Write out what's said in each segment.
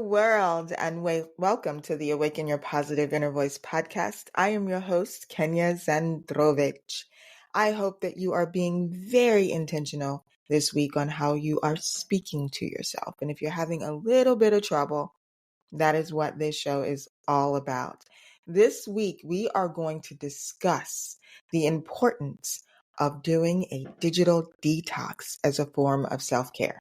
world, and welcome to the Awaken Your Positive Inner Voice podcast. I am your host, Kenya Zandrowicz. I hope that you are being very intentional this week on how you are speaking to yourself. And if you're having a little bit of trouble, that is what this show is all about. This week, we are going to discuss the importance of doing a digital detox as a form of self-care.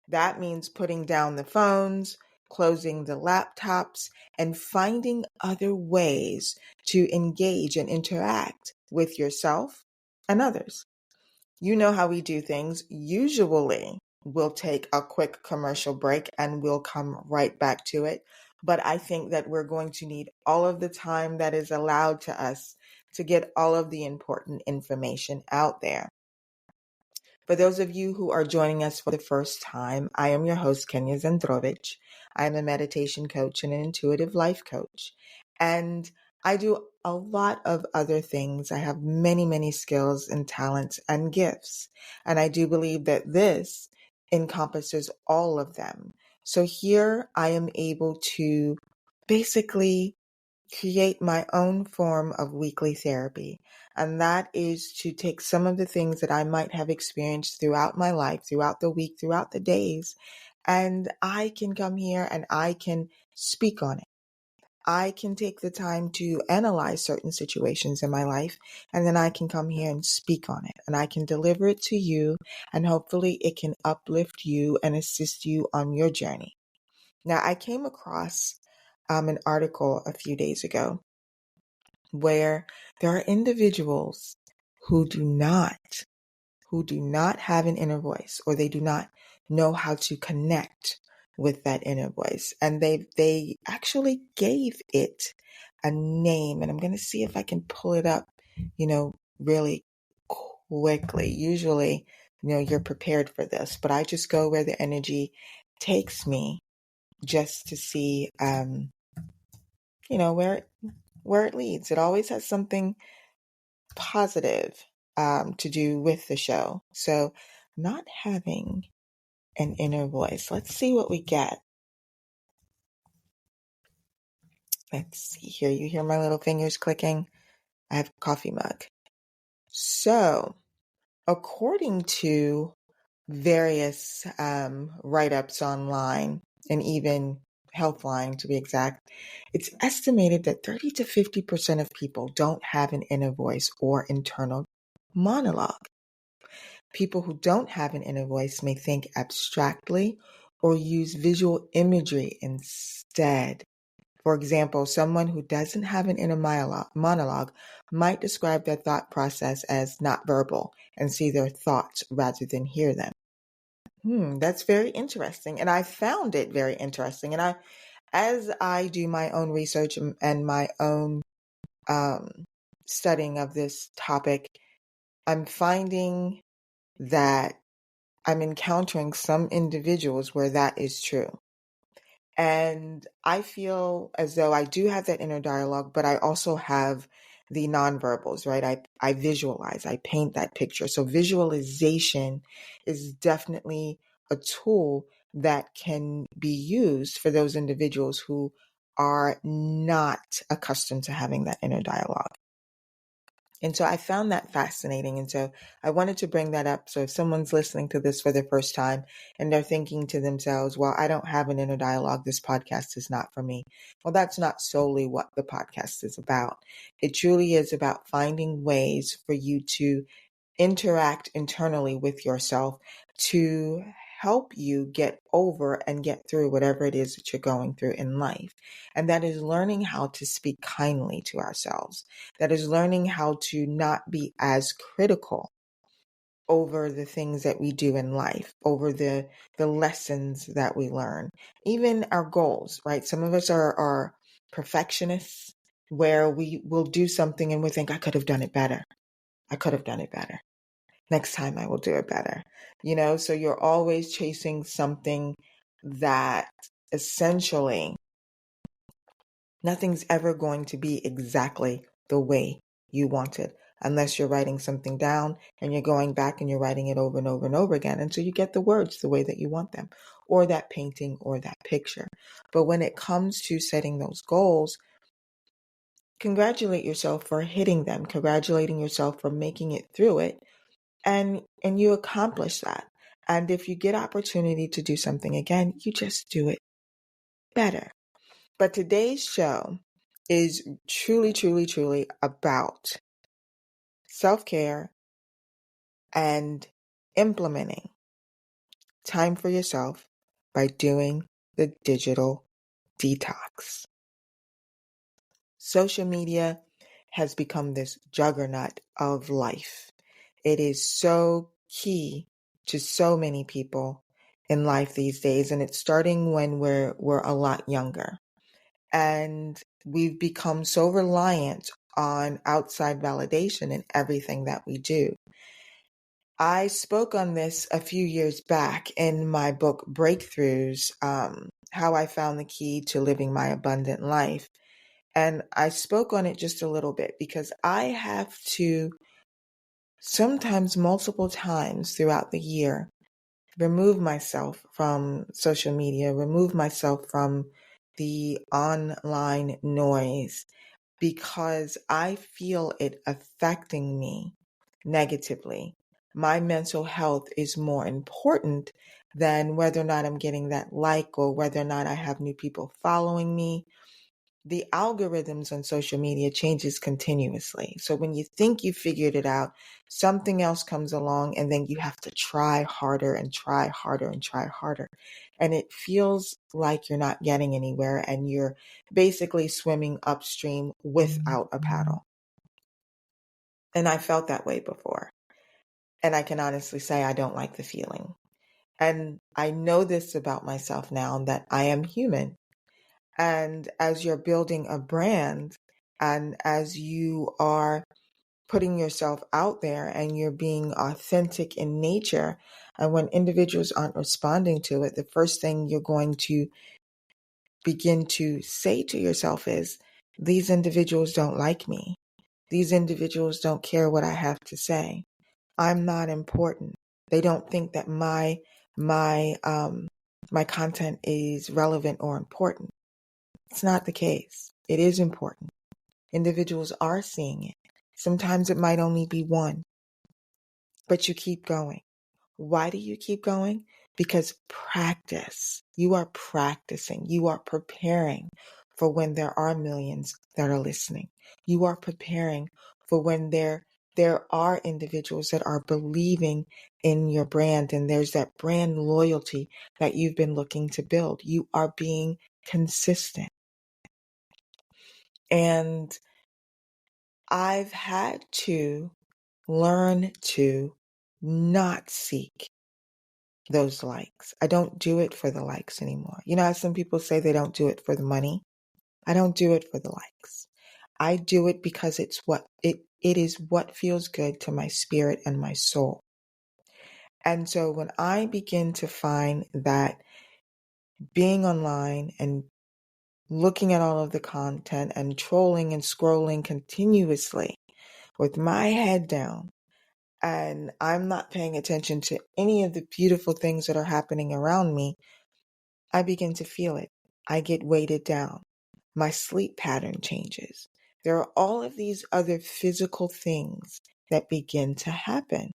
That means putting down the phones, closing the laptops, and finding other ways to engage and interact with yourself and others. You know how we do things. Usually, we'll take a quick commercial break and we'll come right back to it. But I think that we're going to need all of the time that is allowed to us to get all of the important information out there. For those of you who are joining us for the first time, I am your host, Kenya Zandrowicz. I am a meditation coach and an intuitive life coach. And I do a lot of other things. I have many, many skills and talents and gifts. And I do believe that this encompasses all of them. So here I am able to basically create my own form of weekly therapy. And that is to take some of the things that I might have experienced throughout my life, throughout the week, throughout the days, and I can come here and I can speak on it. I can take the time to analyze certain situations in my life, and then I can come here and speak on it, and I can deliver it to you, and hopefully it can uplift you and assist you on your journey. Now, I came across an article a few days ago where there are individuals who do not have an inner voice, or they do not know how to connect with that inner voice. And they actually gave it a name, and I'm going to see if I can pull it up, really quickly. Usually, you're prepared for this, but I just go where the energy takes me just to see, where it leads. It always has something positive to do with the show. So not having an inner voice. Let's see what we get. Let's see here. You hear my little fingers clicking? I have a coffee mug. So according to various write-ups online, and even Healthline to be exact, it's estimated that 30 to 50% of people don't have an inner voice or internal monologue. People who don't have an inner voice may think abstractly or use visual imagery instead. For example, someone who doesn't have an inner monologue might describe their thought process as not verbal and see their thoughts rather than hear them. That's very interesting. And I found it very interesting. And as I do my own research and my own studying of this topic, I'm finding that I'm encountering some individuals where that is true. And I feel as though I do have that inner dialogue, but I also have the nonverbals, right? I visualize, I paint that picture. So visualization is definitely a tool that can be used for those individuals who are not accustomed to having that inner dialogue. And so I found that fascinating. And so I wanted to bring that up. So if someone's listening to this for the first time and they're thinking to themselves, well, I don't have an inner dialogue, this podcast is not for me. Well, that's not solely what the podcast is about. It truly is about finding ways for you to interact internally with yourself to help you get over and get through whatever it is that you're going through in life. And that is learning how to speak kindly to ourselves. That is learning how to not be as critical over the things that we do in life, over the lessons that we learn, even our goals, right? Some of us are perfectionists, where we will do something and we think, I could have done it better. I could have done it better. Next time I will do it better. So you're always chasing something that essentially nothing's ever going to be exactly the way you want it, unless you're writing something down and you're going back and you're writing it over and over and over again until you get the words the way that you want them. or that painting or that picture. But when it comes to setting those goals, congratulate yourself for hitting them, congratulating yourself for making it through it, and you accomplish that. And if you get opportunity to do something again, you just do it better. But today's show is truly, truly, truly about self-care and implementing time for yourself by doing the digital detox. Social media has become this juggernaut of life. It is so key to so many people in life these days, and it's starting when we're a lot younger. And we've become so reliant on outside validation in everything that we do. I spoke on this a few years back in my book, Breakthroughs, How I Found the Key to Living My Abundant Life. And I spoke on it just a little bit because I have to sometimes multiple times throughout the year remove myself from social media, remove myself from the online noise because I feel it affecting me negatively. My mental health is more important than whether or not I'm getting that like or whether or not I have new people following me. The algorithms on social media changes continuously. So when you think you figured it out, something else comes along and then you have to try harder and try harder and try harder. And it feels like you're not getting anywhere and you're basically swimming upstream without a paddle. And I felt that way before. And I can honestly say I don't like the feeling. And I know this about myself now that I am human. And as you're building a brand and as you are putting yourself out there and you're being authentic in nature, and when individuals aren't responding to it, the first thing you're going to begin to say to yourself is, these individuals don't like me. These individuals don't care what I have to say. I'm not important. They don't think that my my content is relevant or important. It's not the case. It is important. Individuals are seeing it. Sometimes it might only be one, but you keep going. Why do you keep going? Because practice. You are practicing. You are preparing for when there are millions that are listening. You are preparing for when there are individuals that are believing in your brand and there's that brand loyalty that you've been looking to build. You are being consistent. And I've had to learn to not seek those likes. I don't do it for the likes anymore. You know how some people say they don't do it for the money? I don't do it for the likes. I do it because it is what feels good to my spirit and my soul. And so when I begin to find that being online and looking at all of the content and trolling and scrolling continuously with my head down, and I'm not paying attention to any of the beautiful things that are happening around me, I begin to feel it. I get weighted down. My sleep pattern changes. There are all of these other physical things that begin to happen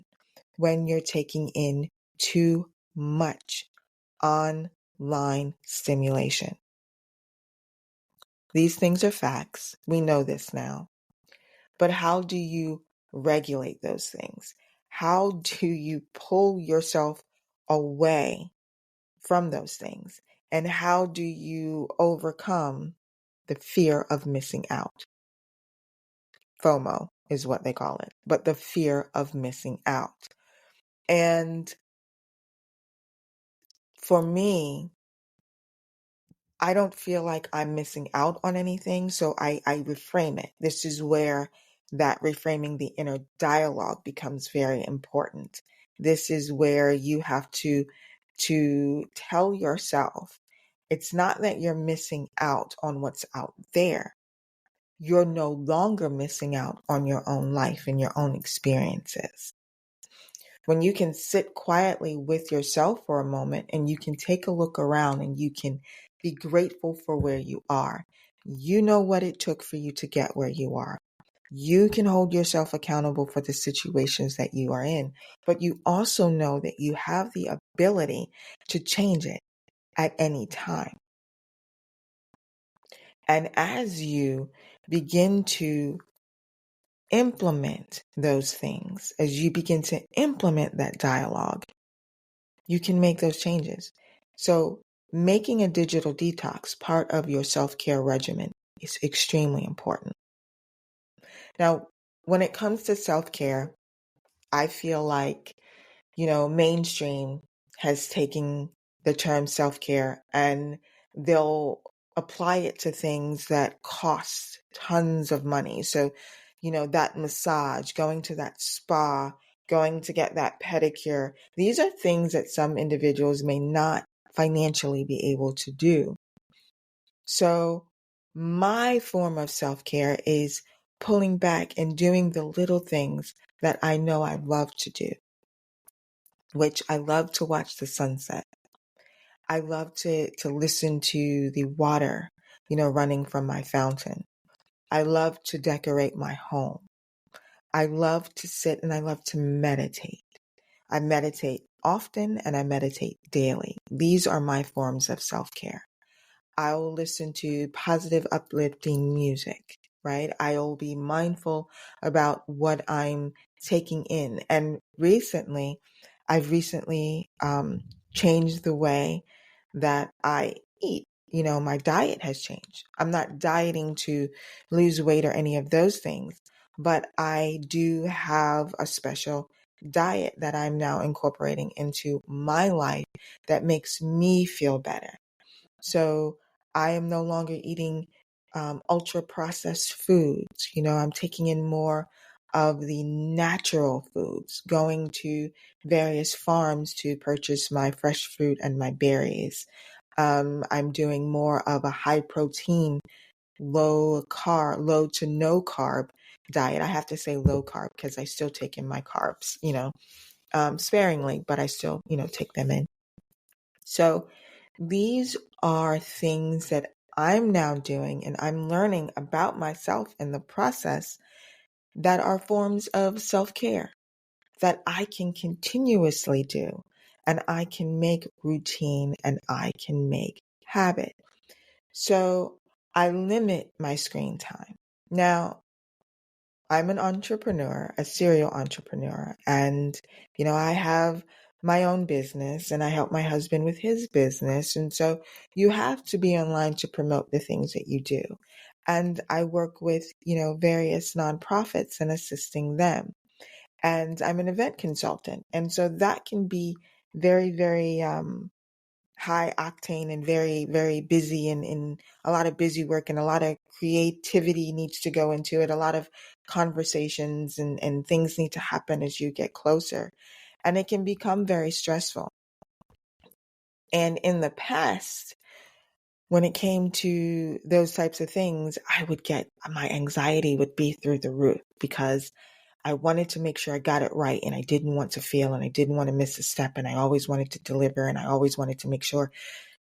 when you're taking in too much online stimulation. These things are facts. We know this now. But how do you regulate those things? How do you pull yourself away from those things? And how do you overcome the fear of missing out? FOMO is what they call it, but the fear of missing out. And for me, I don't feel like I'm missing out on anything, so I reframe it. This is where that reframing the inner dialogue becomes very important. This is where you have to tell yourself, it's not that you're missing out on what's out there. You're no longer missing out on your own life and your own experiences. When you can sit quietly with yourself for a moment and you can take a look around and you can be grateful for where you are. You know what it took for you to get where you are. You can hold yourself accountable for the situations that you are in, but you also know that you have the ability to change it at any time. And as you begin to implement those things, as you begin to implement that dialogue, you can make those changes. So making a digital detox part of your self-care regimen is extremely important. Now, when it comes to self-care, I feel like, mainstream has taken the term self-care and they'll apply it to things that cost tons of money. So, that massage, going to that spa, going to get that pedicure, these are things that some individuals may not financially be able to do. So my form of self-care is pulling back and doing the little things that I know I love to do, which I love to watch the sunset. I love to listen to the water, running from my fountain. I love to decorate my home. I love to sit and I love to meditate. I meditate often and I meditate daily. These are my forms of self-care. I'll listen to positive, uplifting music, right? I'll be mindful about what I'm taking in. And I've recently changed the way that I eat. My diet has changed. I'm not dieting to lose weight or any of those things, but I do have a special diet that I'm now incorporating into my life that makes me feel better. So I am no longer eating ultra processed foods. I'm taking in more of the natural foods, going to various farms to purchase my fresh fruit and my berries. I'm doing more of a high protein, low to no carb diet. I have to say low carb because I still take in my carbs, sparingly, but I still, take them in. So these are things that I'm now doing and I'm learning about myself in the process that are forms of self-care that I can continuously do and I can make routine and I can make habit. So I limit my screen time. Now, I'm an entrepreneur, a serial entrepreneur, and, I have my own business and I help my husband with his business. And so you have to be online to promote the things that you do. And I work with, various nonprofits and assisting them. And I'm an event consultant. And so that can be very, very, high octane and very, very busy and a lot of busy work and a lot of creativity needs to go into it. A lot of conversations and things need to happen as you get closer. And it can become very stressful. And in the past, when it came to those types of things, my anxiety would be through the roof because I wanted to make sure I got it right and I didn't want to fail and I didn't want to miss a step and I always wanted to deliver and I always wanted to make sure,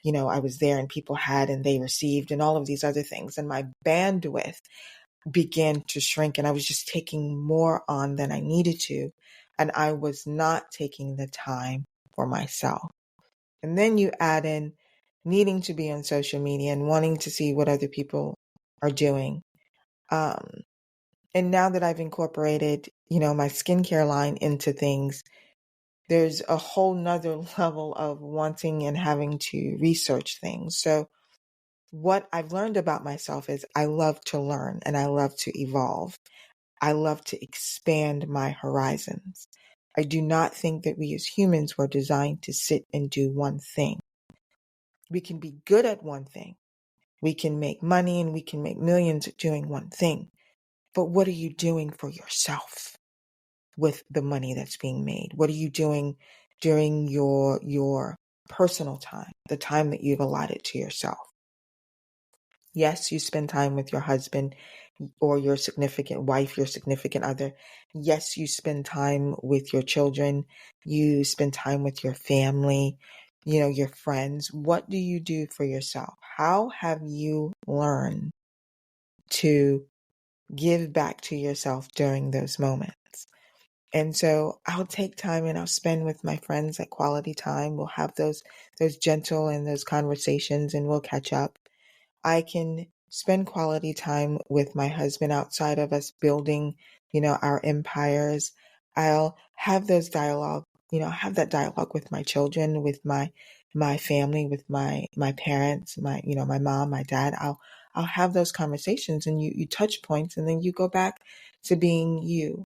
I was there and people had and they received and all of these other things. And my bandwidth began to shrink and I was just taking more on than I needed to. And I was not taking the time for myself. And then you add in needing to be on social media and wanting to see what other people are doing. And now that I've incorporated, my skincare line into things, there's a whole nother level of wanting and having to research things. So what I've learned about myself is I love to learn and I love to evolve. I love to expand my horizons. I do not think that we as humans were designed to sit and do one thing. We can be good at one thing. We can make money and we can make millions doing one thing. But what are you doing for yourself with the money that's being made? What are you doing during your personal time, the time that you've allotted to yourself? Yes, you spend time with your husband. or your significant wife, your significant other. Yes, you spend time with your children, you spend time with your family, your friends. What do you do for yourself? How have you learned to give back to yourself during those moments? And so I'll take time and I'll spend with my friends at quality time. We'll have those gentle and those conversations, and we'll catch up. I can spend quality time with my husband outside of us building, our empires. I'll have those dialogue, have that dialogue with my children, with my family, with my parents, my mom, my dad. I'll have those conversations, and you touch points, and then you go back to being you.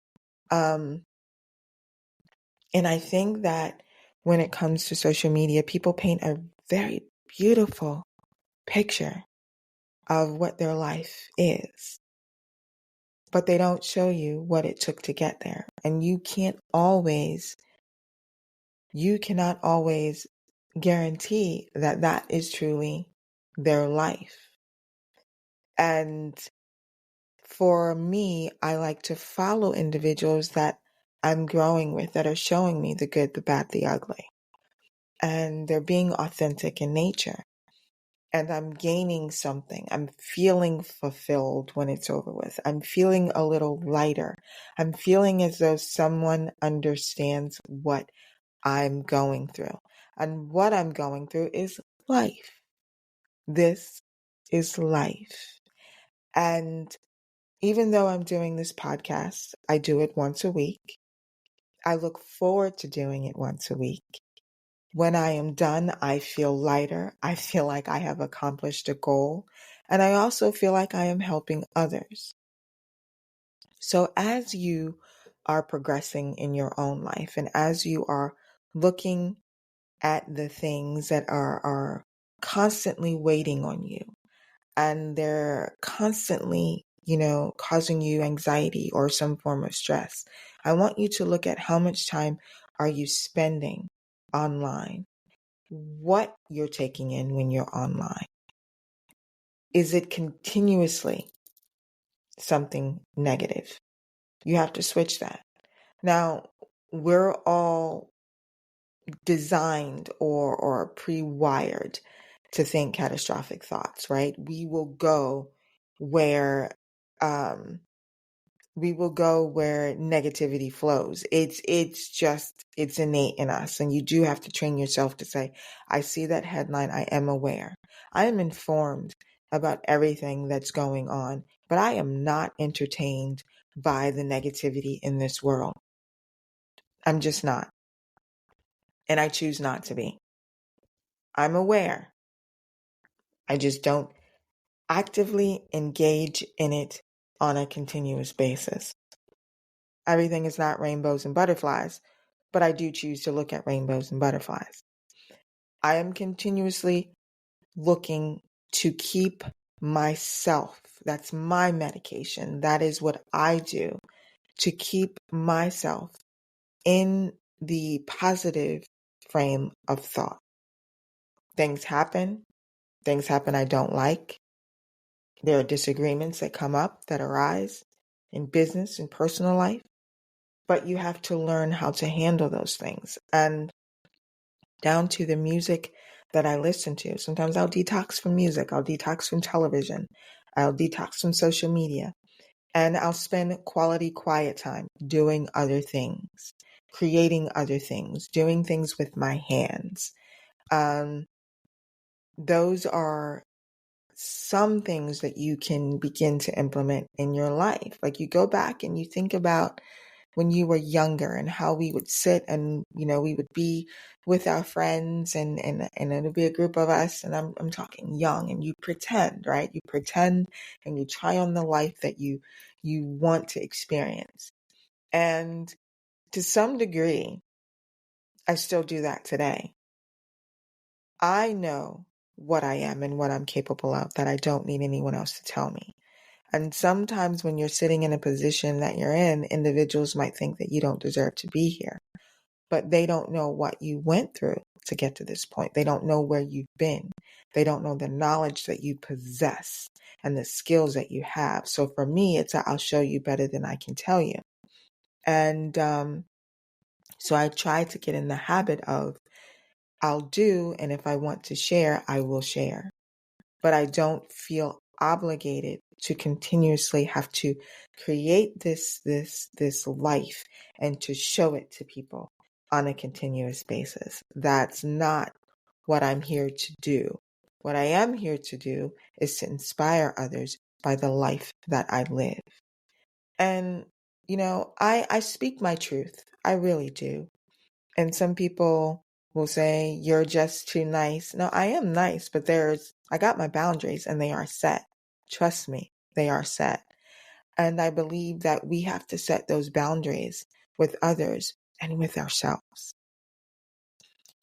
And I think that when it comes to social media, people paint a very beautiful picture of what their life is, but they don't show you what it took to get there. And you cannot always guarantee that that is truly their life. And for me, I like to follow individuals that I'm growing with, that are showing me the good, the bad, the ugly. And they're being authentic in nature. And I'm gaining something. I'm feeling fulfilled when it's over with. I'm feeling a little lighter. I'm feeling as though someone understands what I'm going through. And what I'm going through is life. This is life. And even though I'm doing this podcast, I do it once a week. I look forward to doing it once a week. When I am done, I feel lighter. I feel like I have accomplished a goal. And I also feel like I am helping others. So as you are progressing in your own life, and as you are looking at the things that are constantly waiting on you, and they're constantly, causing you anxiety or some form of stress, I want you to look at how much time are you spending online. What you're taking in when you're online. Is it continuously something negative? You have to switch that. Now, we're all designed or pre-wired to think catastrophic thoughts, right? We will go where negativity flows. It's innate in us. And you do have to train yourself to say, I see that headline. I am aware. I am informed about everything that's going on, but I am not entertained by the negativity in this world. I'm just not. And I choose not to be. I'm aware. I just don't actively engage in it on a continuous basis. Everything is not rainbows and butterflies, but I do choose to look at rainbows and butterflies. I am continuously looking to keep myself. That's my medication. That is what I do to keep myself in the positive frame of thought. Things happen I don't like. There are disagreements that come up, that arise in business and personal life. But you have to learn how to handle those things. And down to the music that I listen to. Sometimes I'll detox from music. I'll detox from television. I'll detox from social media. And I'll spend quality quiet time doing other things, creating other things, doing things with my hands. Those are some things that you can begin to implement in your life. Like, you go back and you think about when you were younger and how we would sit and, we would be with our friends and it would be a group of us, and I'm talking young, and you pretend, right? You pretend and you try on the life that you want to experience. And to some degree, I still do that today. I know what I am and what I'm capable of, that I don't need anyone else to tell me. And sometimes when you're sitting in a position that you're in, individuals might think that you don't deserve to be here, but they don't know what you went through to get to this point. They don't know where you've been. They don't know the knowledge that you possess and the skills that you have. So for me, it's I'll show you better than I can tell you. And so I try to get in the habit of I'll do, and if I want to share, I will share. But I don't feel obligated to continuously have to create this life and to show it to people on a continuous basis. That's not what I'm here to do. What I am here to do is to inspire others by the life that I live. And, I speak my truth. I really do. And some people will say, you're just too nice. No, I am nice, but I got my boundaries and they are set. Trust me, they are set. And I believe that we have to set those boundaries with others and with ourselves.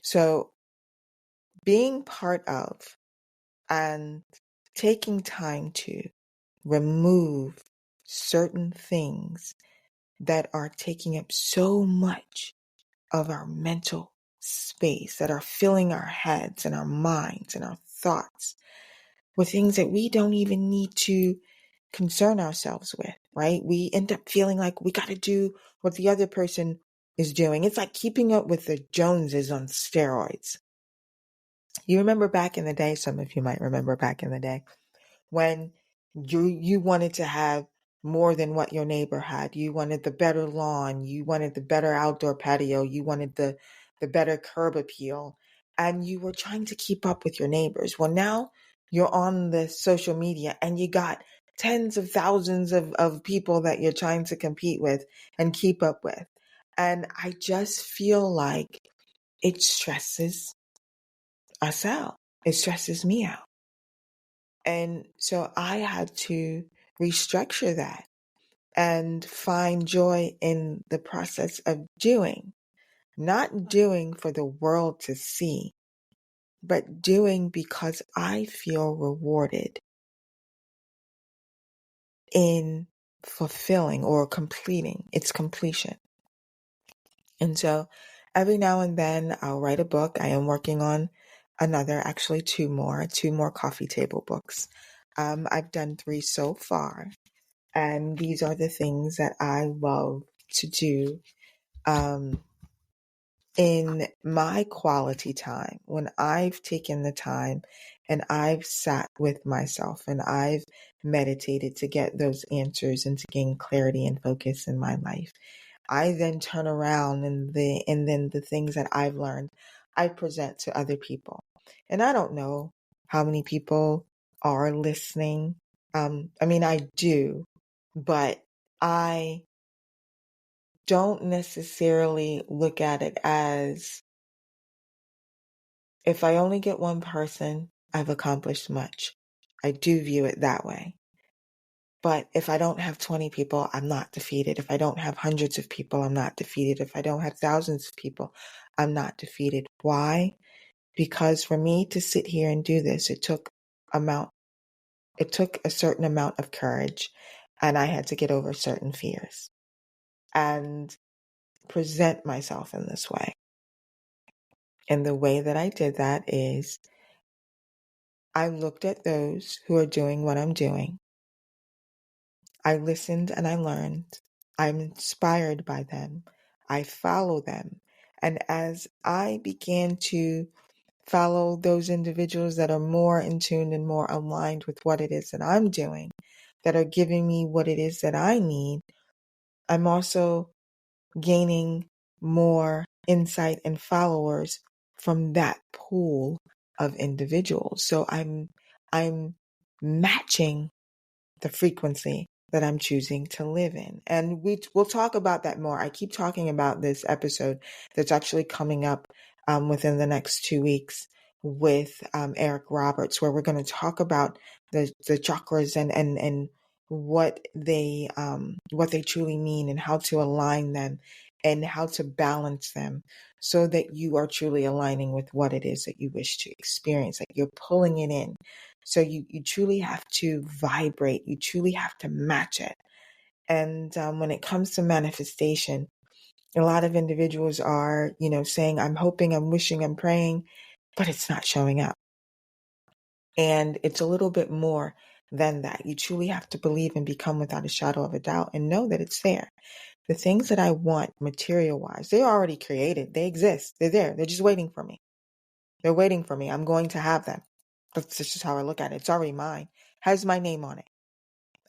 So being part of and taking time to remove certain things that are taking up so much of our mental space, that are filling our heads and our minds and our thoughts with things that we don't even need to concern ourselves with, right? We end up feeling like we got to do what the other person is doing. It's like keeping up with the Joneses on steroids. You remember back in the day, some of you might remember back in the day, when you wanted to have more than what your neighbor had. You wanted the better lawn, you wanted the better outdoor patio, you wanted the better curb appeal, and you were trying to keep up with your neighbors. Well, now you're on the social media and you got tens of thousands of people that you're trying to compete with and keep up with. And I just feel like it stresses us out. It stresses me out. And so I had to restructure that and find joy in the process of doing, not doing for the world to see, but doing because I feel rewarded in fulfilling or completing its completion. And so every now and then I'll write a book. I am working on actually two more coffee table books. I've done 3 so far. And these are the things that I love to do in my quality time, when I've taken the time and I've sat with myself and I've meditated to get those answers and to gain clarity and focus in my life. I then turn around and then the things that I've learned, I present to other people. And I don't know how many people are listening. I do, but I don't necessarily look at it as, if I only get one person, I've accomplished much. I do view it that way. But if I don't have 20 people, I'm not defeated. If I don't have hundreds of people, I'm not defeated. If I don't have thousands of people, I'm not defeated. Why? Because for me to sit here and do this, it took a certain amount of courage, and I had to get over certain fears and present myself in this way. And the way that I did that is I looked at those who are doing what I'm doing. I listened and I learned. I'm inspired by them. I follow them. And as I began to follow those individuals that are more in tune and more aligned with what it is that I'm doing, that are giving me what it is that I need, I'm also gaining more insight and followers from that pool of individuals. So I'm matching the frequency that I'm choosing to live in. And we'll talk about that more. I keep talking about this episode that's actually coming up within the next 2 weeks with Eric Roberts, where we're going to talk about the chakras and what they truly mean and how to align them and how to balance them so that you are truly aligning with what it is that you wish to experience, like you're pulling it in. So you truly have to vibrate. You truly have to match it. And when it comes to manifestation, A lot of individuals are, saying, I'm hoping, I'm wishing, I'm praying, but it's not showing up. And it's a little bit more than that. You truly have to believe and become without a shadow of a doubt and know that it's there. The things that I want material wise, they're already created. They exist. They're there. They're just waiting for me. They're waiting for me. I'm going to have them. That's just how I look at it. It's already mine. Has my name on it.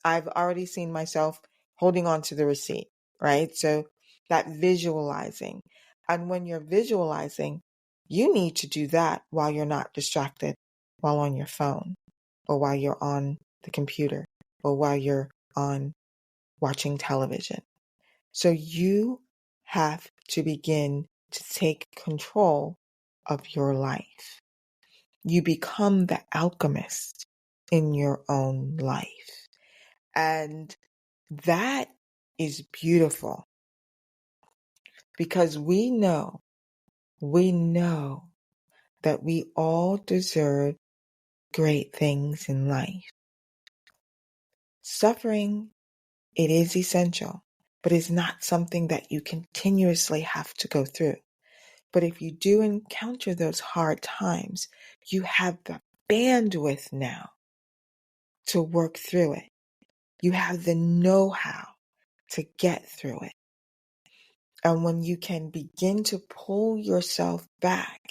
I've already seen myself holding on to the receipt, right? So that visualizing. And when you're visualizing, you need to do that while you're not distracted, while on your phone, or while you're on the computer, or while you're on watching television. So you have to begin to take control of your life. You become the alchemist in your own life. And that is beautiful because we know that we all deserve great things in life. Suffering, it is essential, but it's not something that you continuously have to go through. But if you do encounter those hard times, you have the bandwidth now to work through it. You have the know-how to get through it. And when you can begin to pull yourself back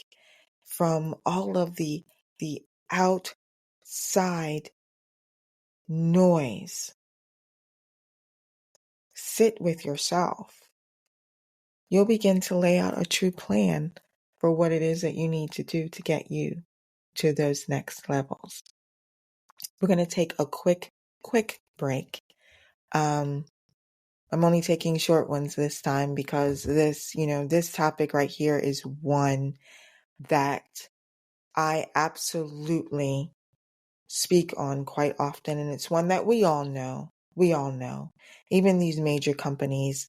from all of the outside noise, sit with yourself, you'll begin to lay out a true plan for what it is that you need to do to get you to those next levels. We're going to take a quick break. I'm only taking short ones this time because this topic right here is one that I absolutely speak on quite often. And it's one that we all know. Even these major companies,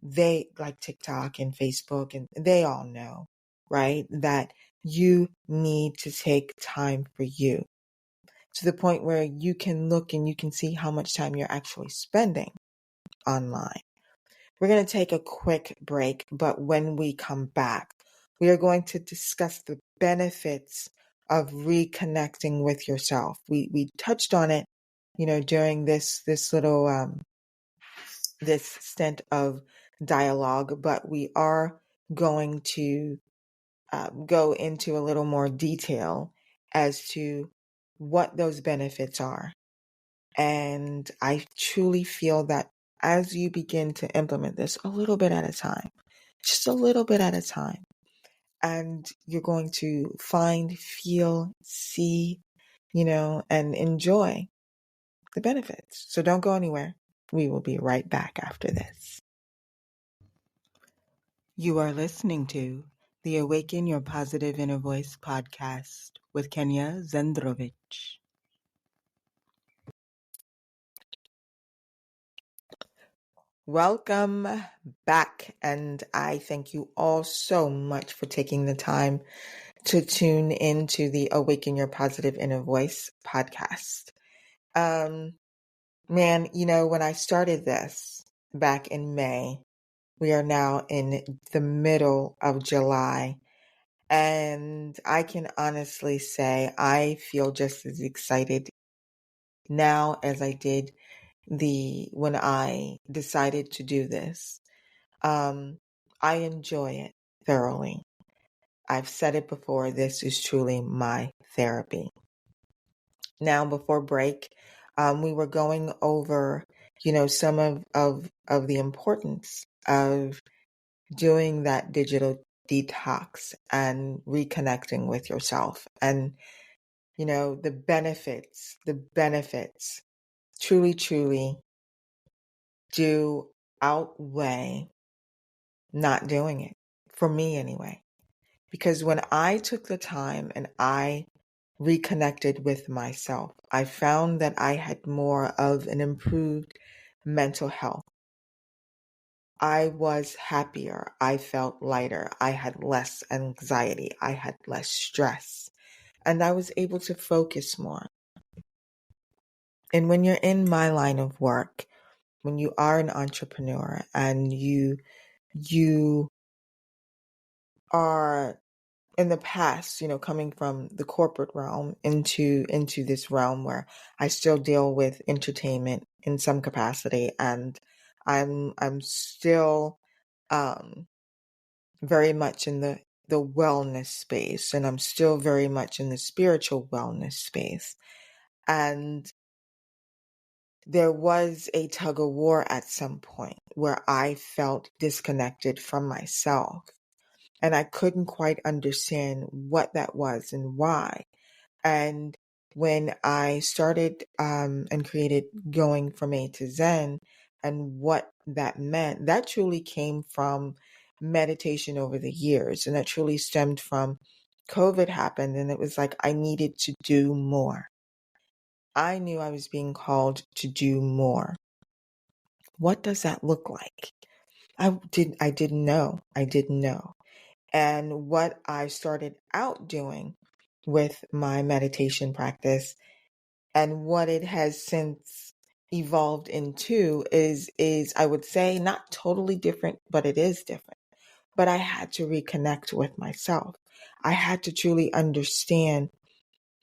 they like TikTok and Facebook, and they all know, right? That you need to take time for you to the point where you can look and you can see how much time you're actually spending online. We're going to take a quick break, but when we come back, we are going to discuss the benefits of reconnecting with yourself. We touched on it, during this little this stint of dialogue, but we are going to go into a little more detail as to what those benefits are. And I truly feel that as you begin to implement this a little bit at a time, just a little bit at a time, and you're going to find, feel, see, and enjoy the benefits. So don't go anywhere. We will be right back after this. You are listening to the Awaken Your Positive Inner Voice podcast with Kenya Zandrowicz. Welcome back, and I thank you all so much for taking the time to tune into the Awaken Your Positive Inner Voice podcast. Man, when I started this back in May, we are now in the middle of July, and I can honestly say I feel just as excited now as I did when I decided to do this. I enjoy it thoroughly. I've said it before, this is truly my therapy. Now, before break, we were going over, some of the importance of doing that digital detox and reconnecting with yourself. And, the benefits truly do outweigh not doing it, for me anyway. Because when I took the time and I reconnected with myself, I found that I had more of an improved mental health. I was happier. I felt lighter. I had less anxiety. I had less stress. And I was able to focus more. And when you're in my line of work, when you are an entrepreneur and you you are in the past, coming from the corporate realm into this realm where I still deal with entertainment in some capacity, and I'm still um very much in the wellness space, and I'm still very much in the spiritual wellness space. And there was a tug of war at some point where I felt disconnected from myself, and I couldn't quite understand what that was and why. And when I started and created Going from A to Zen and what that meant, that truly came from meditation over the years. And that truly stemmed from COVID happened. And it was like I needed to do more. I knew I was being called to do more. What does that look like? I didn't know. I didn't know. And what I started out doing with my meditation practice and what it has since evolved into is I would say not totally different, but it is different. But I had to reconnect with myself. I had to truly understand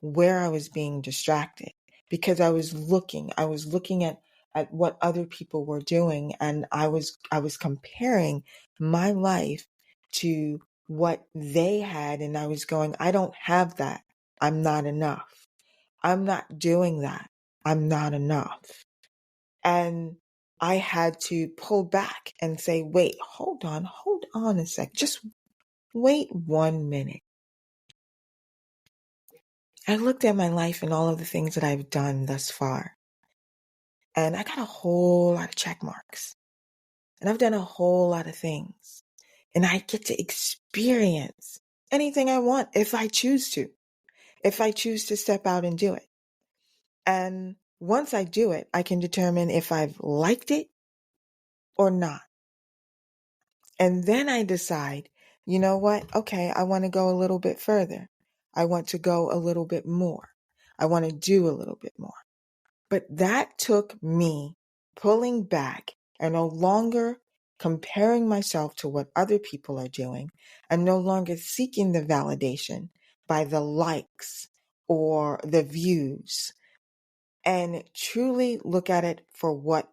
where I was being distracted because I was looking at what other people were doing, and I was comparing my life to what they had, and I was going, I don't have that. I'm not enough. I'm not doing that. I'm not enough. And I had to pull back and say, wait, hold on a sec. Just wait 1 minute. I looked at my life and all of the things that I've done thus far, and I got a whole lot of check marks. And I've done a whole lot of things. And I get to experience anything I want if I choose to step out and do it. And once I do it, I can determine if I've liked it or not. And then I decide, you know what? Okay, I want to go a little bit further. I want to go a little bit more. I want to do a little bit more. But that took me pulling back and no longer comparing myself to what other people are doing and no longer seeking the validation by the likes or the views, and truly look at it for what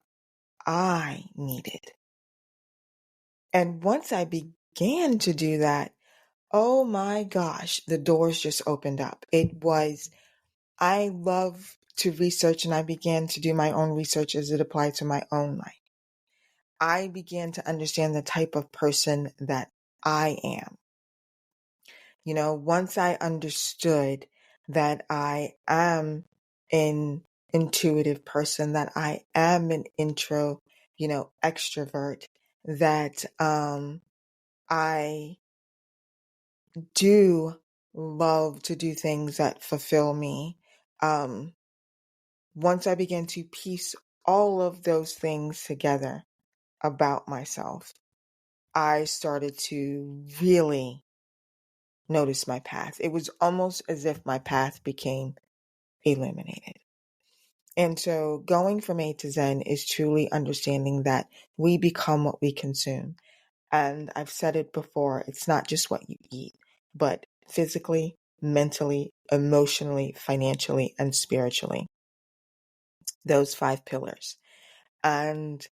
I needed. And once I began to do that, oh my gosh, the doors just opened up. I love to research, and I began to do my own research as it applied to my own life. I began to understand the type of person that I am. Once I understood that I am an intuitive person, that I am an extrovert, that I do love to do things that fulfill me. Once I began to piece all of those things together about myself, I started to really notice my path. It was almost as if my path became illuminated. And so going from A to Zen is truly understanding that we become what we consume. And I've said it before, it's not just what you eat, but physically, mentally, emotionally, financially, and spiritually. Those 5 pillars. And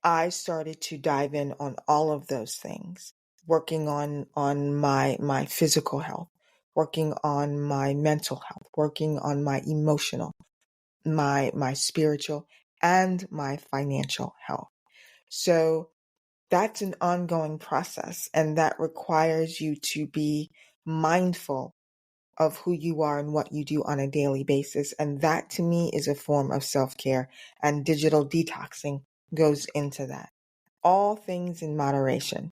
I started to dive in on all of those things, working on my physical health, working on my mental health, working on my emotional, my spiritual, and my financial health. So that's an ongoing process, and that requires you to be mindful of who you are and what you do on a daily basis. And that to me is a form of self-care, and digital detoxing goes into that. All things in moderation.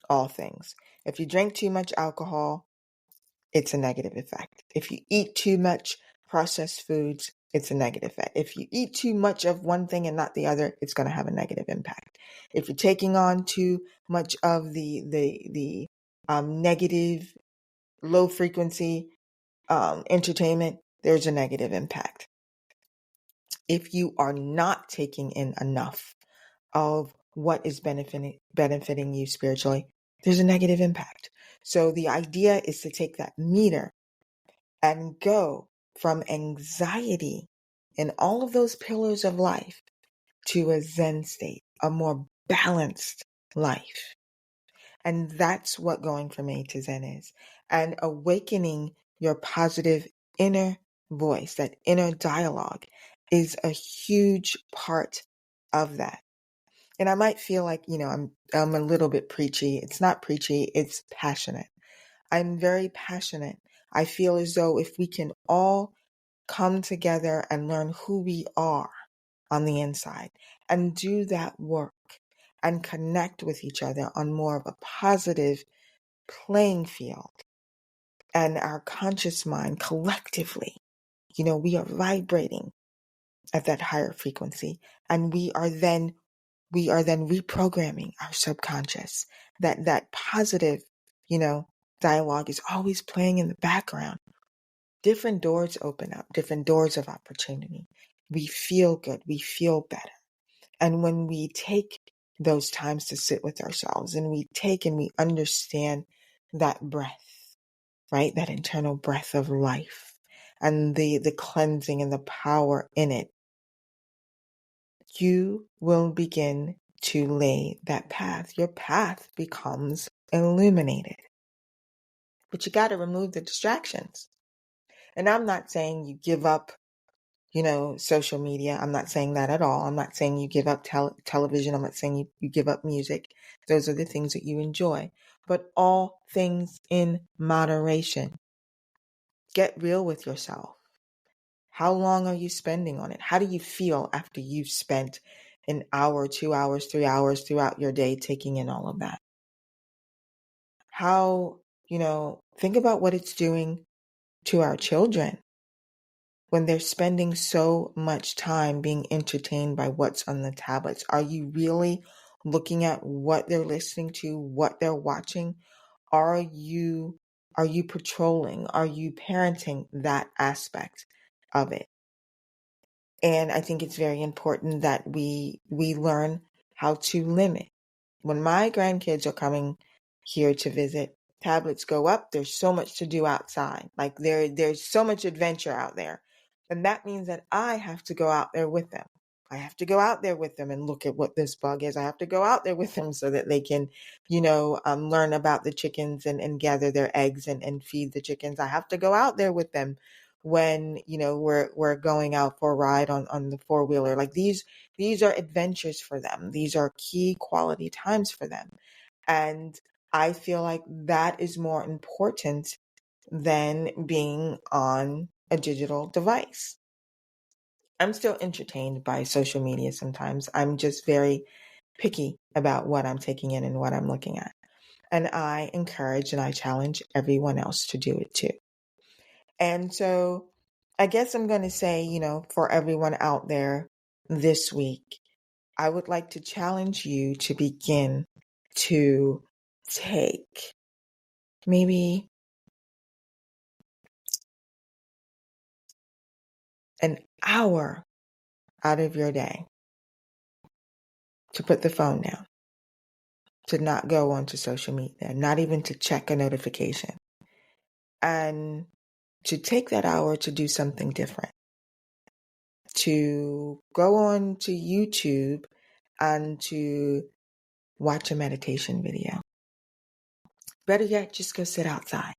All things. If you drink too much alcohol, it's a negative effect. If you eat too much processed foods, it's a negative effect. If you eat too much of one thing and not the other, it's going to have a negative impact. If you're taking on too much of the negative, low frequency entertainment, there's a negative impact. If you are not taking in enough of what is benefiting you spiritually, there's a negative impact. So the idea is to take that meter and go from anxiety and all of those pillars of life to a Zen state, a more balanced life. And that's what going from A to Zen is. And awakening your positive inner voice, that inner dialogue, is a huge part of that. And I might feel like, I'm a little bit preachy. It's not preachy, it's passionate. I'm very passionate. I feel as though if we can all come together and learn who we are on the inside and do that work and connect with each other on more of a positive playing field, and our conscious mind collectively, we are vibrating at that higher frequency, and we are then reprogramming our subconscious. That positive, dialogue is always playing in the background. Different doors open up, different doors of opportunity. We feel good, we feel better. And when we take those times to sit with ourselves and we understand that breath, right? That internal breath of life and the cleansing and the power in it, you will begin to lay that path. Your path becomes illuminated. But you got to remove the distractions. And I'm not saying you give up, social media. I'm not saying that at all. I'm not saying you give up television. I'm not saying you give up music. Those are the things that you enjoy. But all things in moderation. Get real with yourself. How long are you spending on it? How do you feel after you've spent an hour, 2 hours, 3 hours throughout your day taking in all of that? How, think about what it's doing to our children when they're spending so much time being entertained by what's on the tablets. Are you really looking at what they're listening to, what they're watching? Are you patrolling? Are you parenting that aspect of it? And I think it's very important that we learn how to limit. When my grandkids are coming here to visit, tablets go up. There's so much to do outside. Like there's so much adventure out there. And that means that I have to go out there with them. I have to go out there with them and look at what this bug is. I have to go out there with them so that they can, learn about the chickens and gather their eggs and feed the chickens. I have to go out there with them when, we're going out for a ride on the four-wheeler. Like these are adventures for them. These are key quality times for them. And I feel like that is more important than being on a digital device. I'm still entertained by social media sometimes. I'm just very picky about what I'm taking in and what I'm looking at. And I encourage and I challenge everyone else to do it too. And so I guess I'm going to say, for everyone out there this week, I would like to challenge you to begin to take maybe an hour out of your day to put the phone down, to not go onto social media, not even to check a notification, and to take that hour to do something different, to go on to YouTube and to watch a meditation video. Better yet, just go sit outside.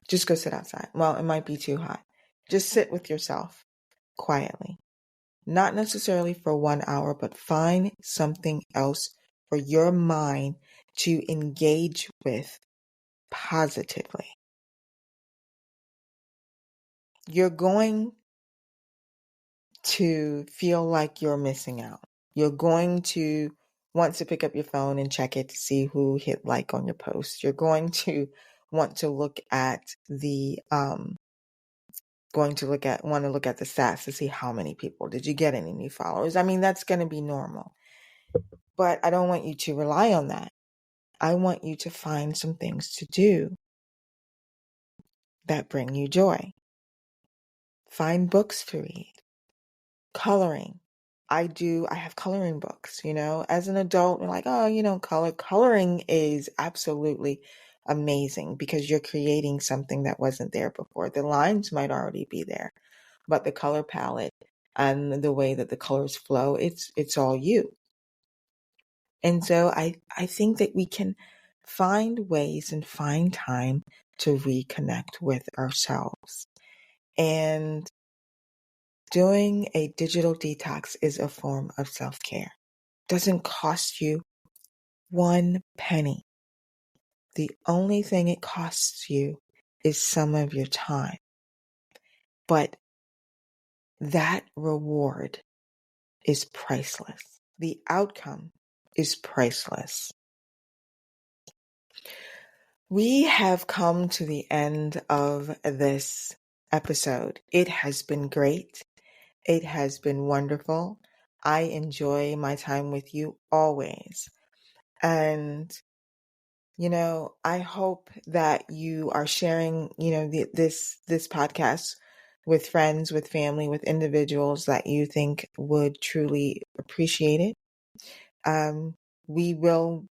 Just go sit outside. Well, it might be too hot. Just sit with yourself quietly. Not necessarily for 1 hour, but find something else for your mind to engage with positively. You're going to feel like you're missing out. You're going to want to pick up your phone and check it to see who hit like on your post. You're going to want to look at the want to look at the stats to see how many people did you get, any new followers. I mean, that's going to be normal. But I don't want you to rely on that. I want you to find some things to do that bring you joy. Find books to read, coloring, I have coloring books, as an adult, we're like, oh, coloring is absolutely amazing because you're creating something that wasn't there before. The lines might already be there, but the color palette and the way that the colors flow, it's all you. And so I think that we can find ways and find time to reconnect with ourselves. And doing a digital detox is a form of self-care. Doesn't cost you one penny. The only thing it costs you is some of your time. But that reward is priceless. The outcome is priceless. We have come to the end of this episode. It has been great. It has been wonderful. I enjoy my time with you always. And, I hope that you are sharing, this podcast with friends, with family, with individuals that you think would truly appreciate it. We will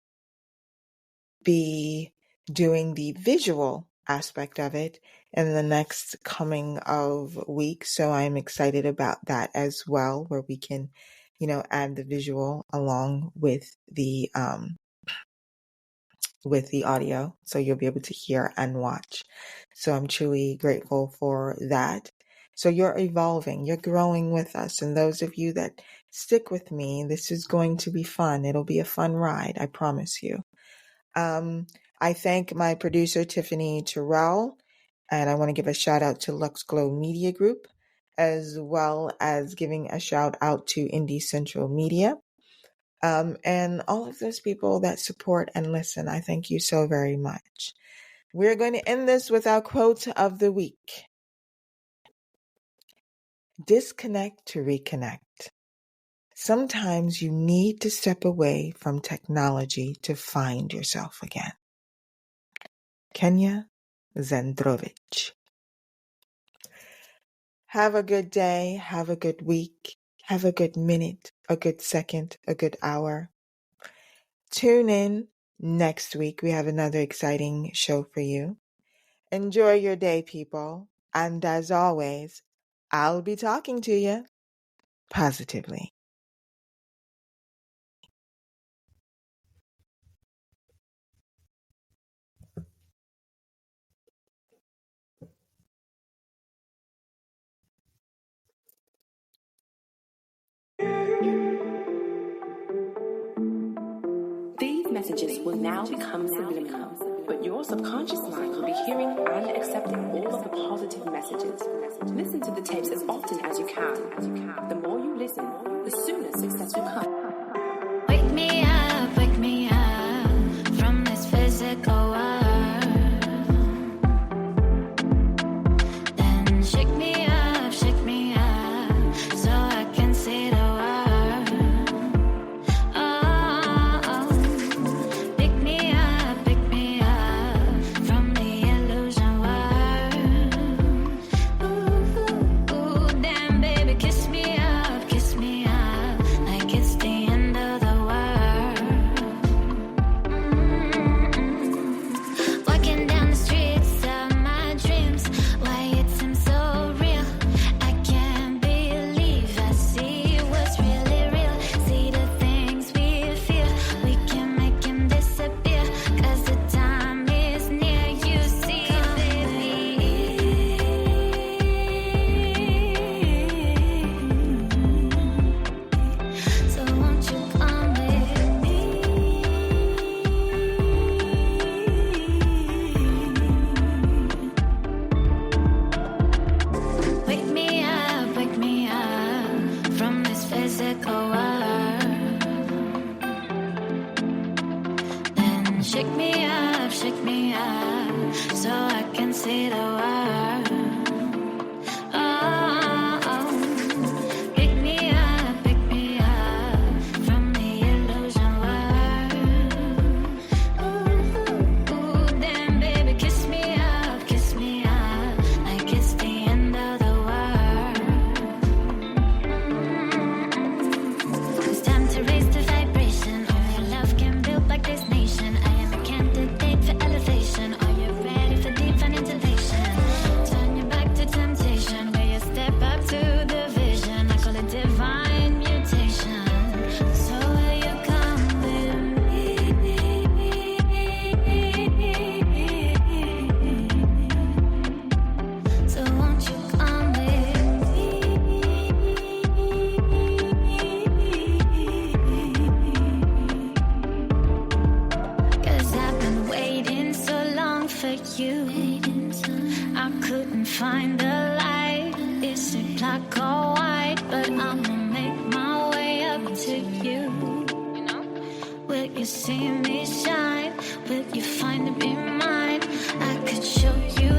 be doing the visual aspect of it in the next coming of weeks. So I'm excited about that as well, where we can, add the visual along with the audio. So you'll be able to hear and watch. So I'm truly grateful for that. So you're evolving, you're growing with us. And those of you that stick with me, this is going to be fun. It'll be a fun ride. I promise you. I thank my producer, Tiffany Terrell, and I want to give a shout out to Lux Glow Media Group, as well as giving a shout out to Indie Central Media, and all of those people that support and listen. I thank you so very much. We're going to end this with our quote of the week. Disconnect to reconnect. Sometimes you need to step away from technology to find yourself again. Kenya Zandrowicz. Have a good day. Have a good week. Have a good minute, a good second, a good hour. Tune in next week. We have another exciting show for you. Enjoy your day, people. And as always, I'll be talking to you positively. These messages will now become subliminal, but your subconscious mind will be hearing and accepting all of the positive messages. Listen to the tapes as often as you can. The more you listen, the sooner success will come. Wake me up from this physical world. Then shake me up so I can see the world. Oh, pick me up from the illusion world. Ooh, damn baby, kiss me up like it's the end of the world. Walking down the streets of my dreams, why it seems so real. I can't believe I see what's really real. See the things we feel, we can make them disappear. 'Cause the time is near, you see, baby. So won't you come with me? Wake me up from this physical world. Then shake me up so I can see the world. Oh, pick me up from the illusion world. Ooh, damn baby, kiss me up like it's the end of the world. say black or white, but I'ma make my way up to you. Will you see me shine? Will you finally be mine? I could show you